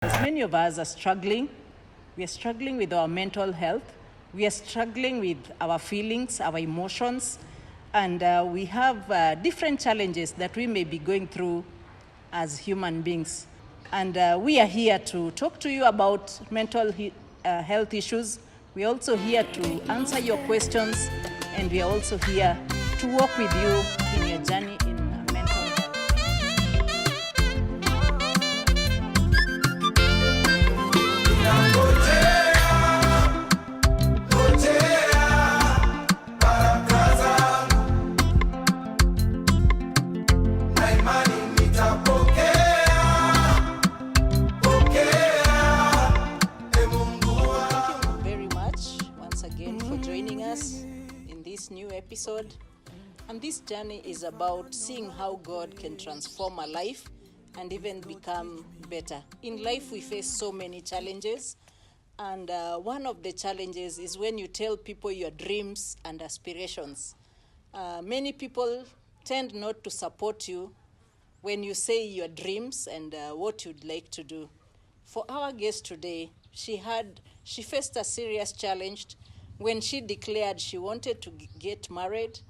Many of us are struggling. We are struggling with our mental health. We are struggling with our feelings, our emotions, and we have different challenges that we may be going through as human beings. And we are here to talk to you about mental health issues. We are also here to answer your questions, and we are also here to walk with you in your journey in mental health. New episode, and this journey is about seeing how God can transform our life and even become better. In life we face so many challenges, and one of the challenges is when you tell people your dreams and aspirations. Many people tend not to support you when you say your dreams and what you'd like to do. For our guest today, she faced a serious challenge when she declared she wanted to get married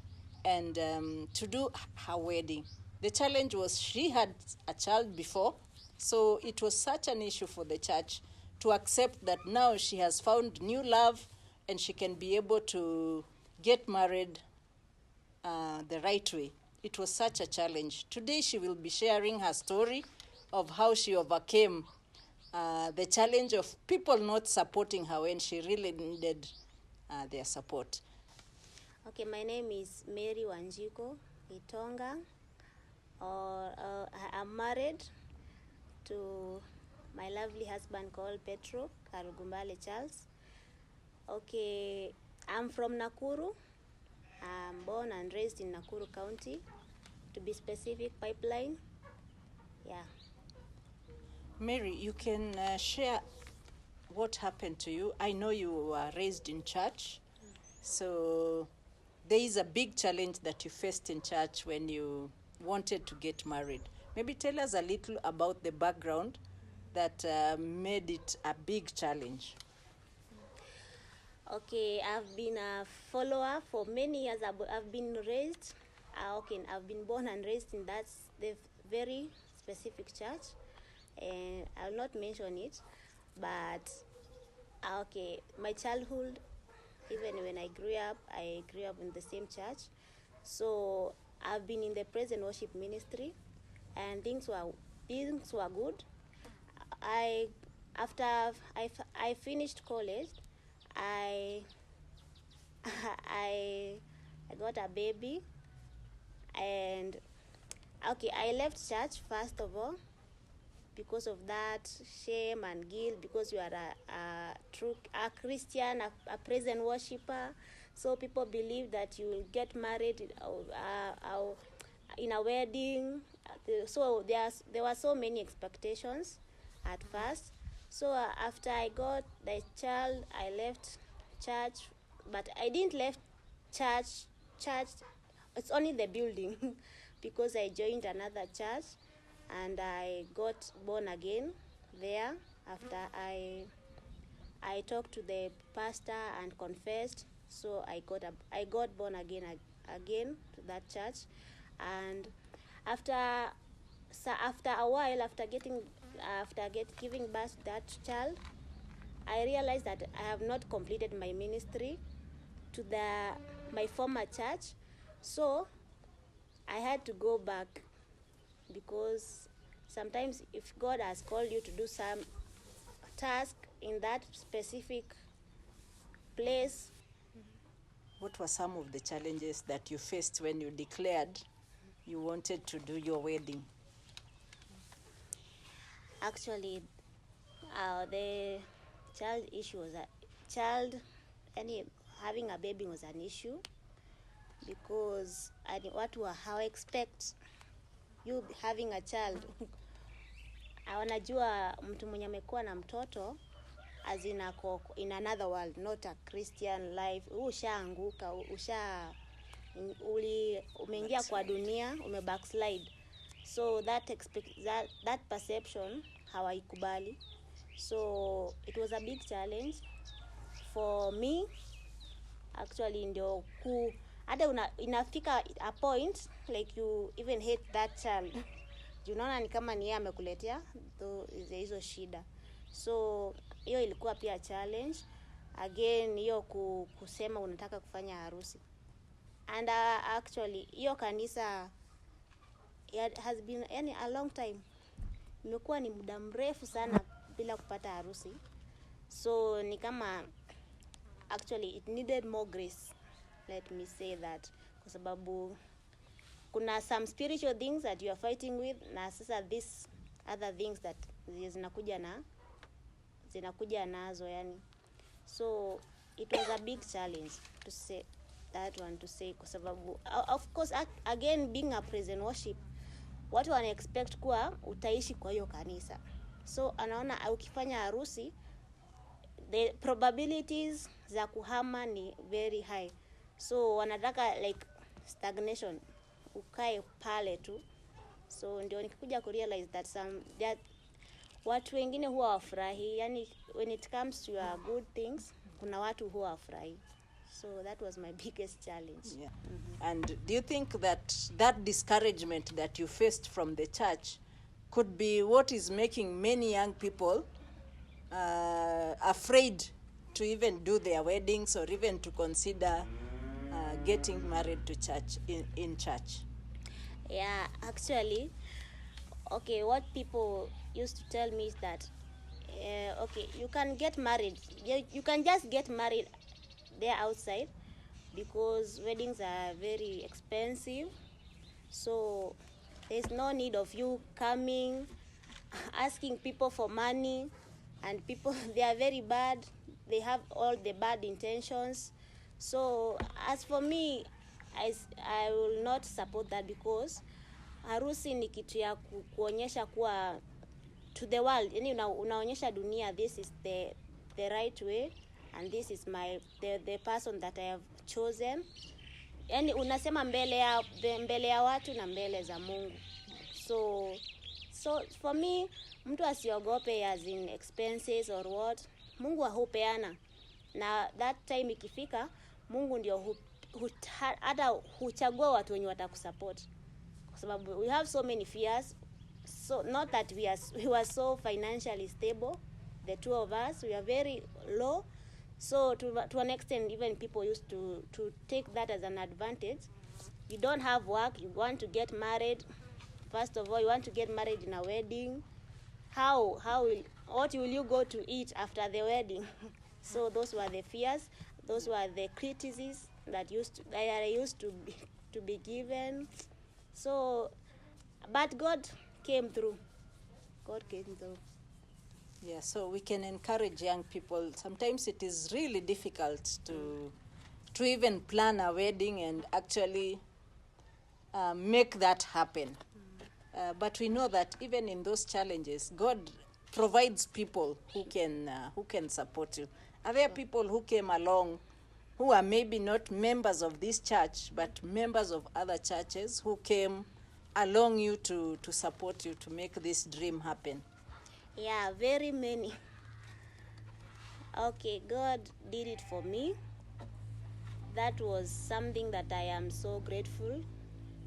and to do her wedding. The challenge was she had a child before, so it was such an issue for the church to accept that now she has found new love and she can be able to get married the right way. It was such a challenge. Today she will be sharing her story of how she overcame the challenge of people not supporting her when she really needed their support. Okay, my name is Mary Wanjiko Itonga. I'm married to my lovely husband called Petro Karugumbale Charles. Okay, I'm from Nakuru. I'm born and raised in Nakuru County, to be specific, Pipeline. Yeah. Mary, you can share what happened to you. I know you were raised in church, so there is a big challenge that you faced in church when you wanted to get married. Maybe tell us a little about the background that made it a big challenge. Okay, I've been a follower for many years. I've been raised, I've been born and raised in the very specific church, and I'll not mention it, but my childhood, even when I grew up in the same church. So I've been in the praise and worship ministry, and things were good. After I finished college, I I got a baby, and I left church first of all because of that shame and guilt, because you are a Christian, a praise and worshiper. So people believe that you will get married in a wedding. So there were so many expectations at first. So after I got the child, I left church, but I didn't left church. It's only the building because I joined another church, and I got born again there after I talked to the pastor and confessed. So I got born again to that church, and after a while, after giving birth to that child, I realized that I have not completed my ministry to my former church. So I had to go back, because sometimes if God has called you to do some task in that specific place. What were some of the challenges that you faced when you declared you wanted to do your wedding? Actually, the child issue was having a baby was an issue, because how I expect you having a child. Wanajua mtu mwenye amekuwa na mtoto as in another world, not a Christian life. Ushaanguka, umeingia kwa dunia, backslide. So that perception hawaikubali. So it was a big challenge for me actually. Ndio hata inafika a point like you even hate that child. Unaona ni kama ni yeye amekuletea hizo shida. So hiyo ilikuwa pia challenge again, hiyo kusema unataka kufanya harusi. And actually hiyo kanisa has been a long time, imekuwa ni muda mrefu sana bila kupata harusi. So ni kama actually it needed more grace, let me say that, kwa sababu kuna some spiritual things that you are fighting with, na sasa these other things that zinakuja nazo yani. So it was a big challenge to say that one, to say, kwa sababu of course again being a praise and worship, watu wana expect kuwa utaishi kwa hiyo kanisa. So anaona ukifanya harusi the probabilities za kuhama ni very high. So wanataka like stagnation, ukae pale tu. So ndio nikikuja ku realize that watu wengine huwa wafurahi, yani when it comes to your good things kuna watu huwa wafurahi. So that was my biggest challenge. Yeah. And do you think that discouragement that you faced from the church could be what is making many young people afraid to even do their weddings or even to consider getting married to church in church? Yeah, actually, okay, what people used to tell me is that okay, you can get married, you can just get married there outside because weddings are very expensive. So there's no need of you coming asking people for money, and people they are very bad, they have all the bad intentions. So as for me, I will not support that, because harusi ni kitu ya kuonyesha kuwa to the world, yani unaonyesha dunia this is the right way, and this is the person that I have chosen. Yani unasema mbele ya watu na mbele za Mungu. So for me, mtu asiogope as in expenses or what. Mungu hupeana, na that time ikifika Mungu ndio hata huchagua watu wenye watakusupport, kwa sababu we have so many fears. So not that we were so financially stable, the two of us, we are very low. So to an extent, even people used to take that as an advantage. You don't have work, you want to get married. First of all, you want to get married in a wedding. What will you go to eat after the wedding? So those were the fears, those were the criticisms that used to be given. So, but God came through. God came through. Yeah, so we can encourage young people. Sometimes it is really difficult to even plan a wedding and actually make that happen. But we know that even in those challenges, God provides people who can support you. Are there people who came along who are maybe not members of this church, but members of other churches who came along you to support you to make this dream happen? Yeah, very many. Okay, God did it for me. That was something that I am so grateful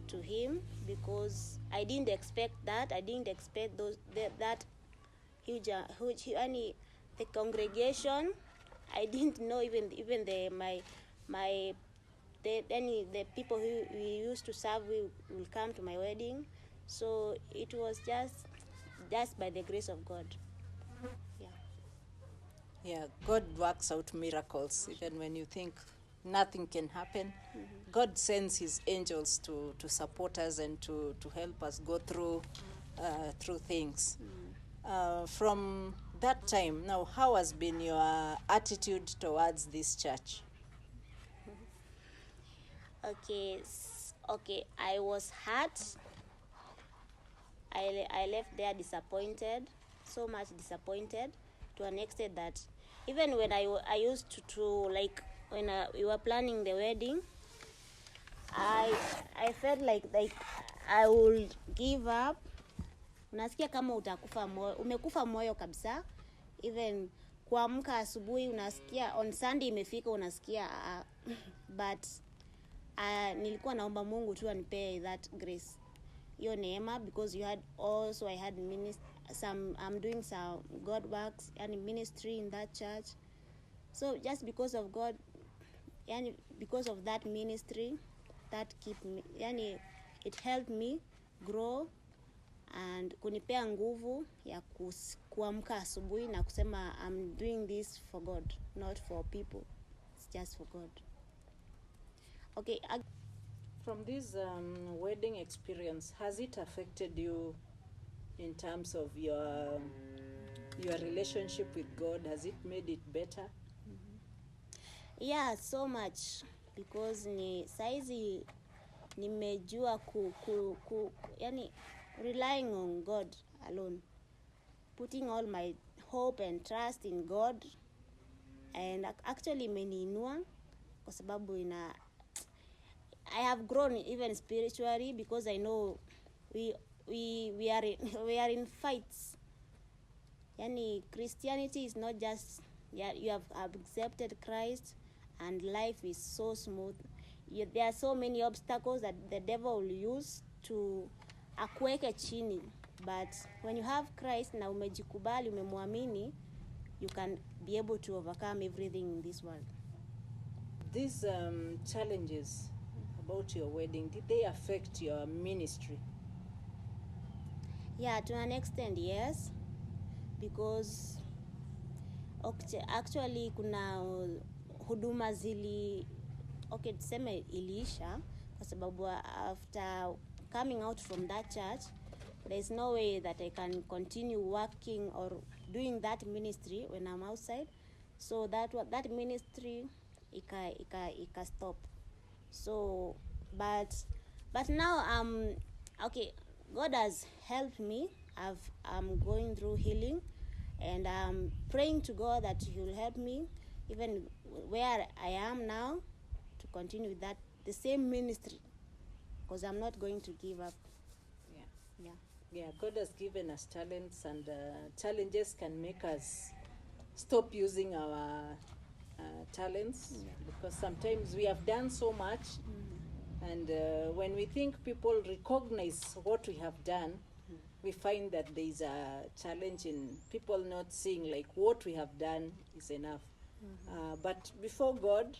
to Him, because I didn't expect that. I didn't expect that huge the congregation. I didn't know even the people who we used to serve will come to my wedding. So it was just by the grace of God. Yeah, God works out miracles even when you think nothing can happen. Mm-hmm. God sends His angels to support us and to help us go through things. Mm. From that time, now, how has been your attitude towards this church? Okay, I was hurt. I left there disappointed, so much disappointed, to an extent that even when I used to like, when we were planning the wedding, I felt like I would give up. Unasikia kama umekufa moyo kabisa, even kuamka asubuhi unasikia on Sunday imefika unasikia but nilikuwa naomba Mungu tu anipee that grace, hiyo neema, because you had also I had I'm doing some God works and ministry in that church. So just because of God, yani because of that ministry, that keep me, yani it helped me grow and kunipea nguvu ya kuamka asubuhi na kusema I'm doing this for God, not for people, it's just for God. Okay, from this wedding experience, has it affected you in terms of your relationship with God? Has it made it better? Yeah, so much, because ni saizi nimejua yani relying on God alone, putting all my hope and trust in God, and actually imeniinua kwa sababu I have grown even spiritually, because I know we are in fights. Yani Christianity is not just you have accepted Christ and life is so smooth. There are so many obstacles that the devil will use to akuweke chini, but when you have Christ na umejikubali, umemwamini, you can be able to overcome everything in this world. These challenges about your wedding, did they affect your ministry? Yeah, to an extent, yes, because actually kuna huduma tuseme iliisha kwa sababu after coming out from that church, there is no way that I can continue working or doing that ministry when I'm outside. So that ministry ika stop. So but now okay, God has helped me. I'm going through healing, and I'm praying to God that He will help me even where I am now to continue with the same ministry, because I'm not going to give up. Yeah, God has given us talents, and challenges can make us stop using our talents, because sometimes we have done so much, and when we think people recognize what we have done, we find that there is a challenge in people not seeing like what we have done is enough. But before God,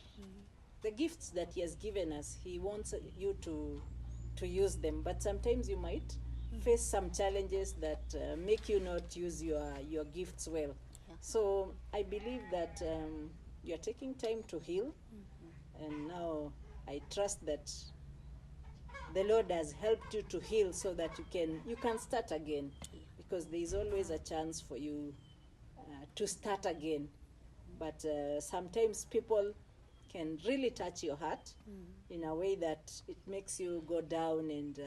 the gifts that He has given us, He wants you to use them. But sometimes you might face some challenges that make you not use your gifts well. Yeah. So I believe that you're taking time to heal, and now I trust that the Lord has helped you to heal so that you can start again, because there is always a chance for you to start again. But sometimes people can really touch your heart in a way that it makes you go down and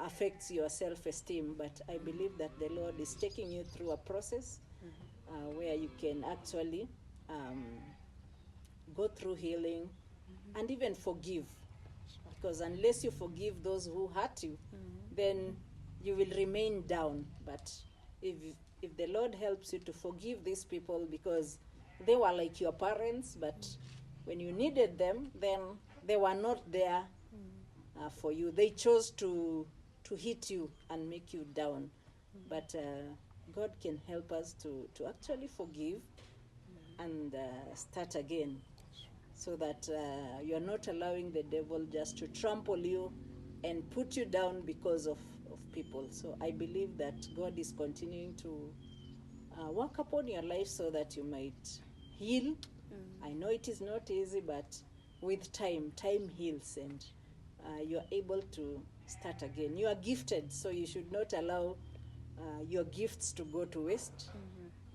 affects your self-esteem. But I believe that the Lord is taking you through a process where you can actually go through healing and even forgive. Because unless you forgive those who hurt you, then you will remain down. But if the Lord helps you to forgive these people, because they were like your parents, but when you needed them, then they were not there for you. They chose to hit you and make you down. But God can help us to actually forgive and start again, so that you're not allowing the devil just to trample you and put you down because of people. So I believe that God is continuing to work upon your life so that you might heal. I know it is not easy, but with time heals, and you're able to start again. You are gifted, so you should not allow your gifts to go to waste.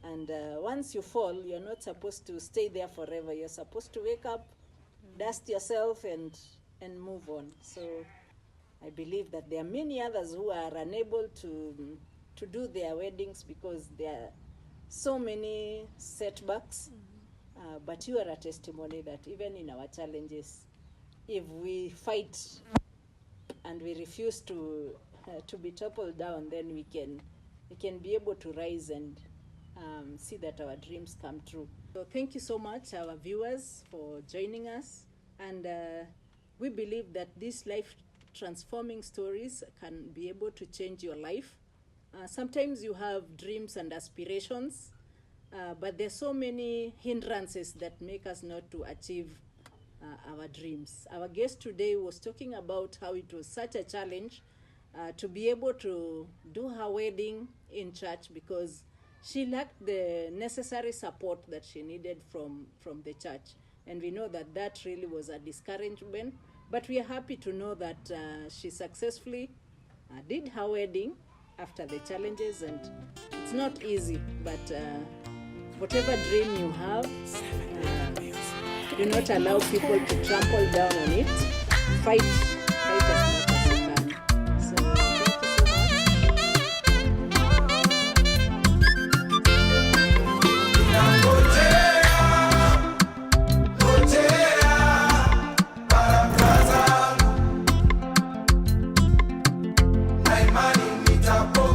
And once you fall, you're not supposed to stay there forever. You're supposed to wake up, dust yourself, and move on. So I believe that there are many others who are unable to do their weddings because there are so many setbacks. But you are a testimony that even in our challenges, if we fight and we refuse to be toppled down, then we can be able to rise and see that our dreams come true. So thank you so much, our viewers, for joining us. And we believe that these life transforming stories can be able to change your life. Sometimes you have dreams and aspirations, but there's so many hindrances that make us not to achieve our dreams. Our guest today was talking about how it was such a challenge to be able to do her wedding in church because she lacked the necessary support that she needed from the church. And we know that that really was a discouragement. But we are happy to know that she successfully did her wedding after the challenges. And it's not easy, but whatever dream you have, do not allow people to trample down on it. Fight as much as you can. So thank you so Imani nitapo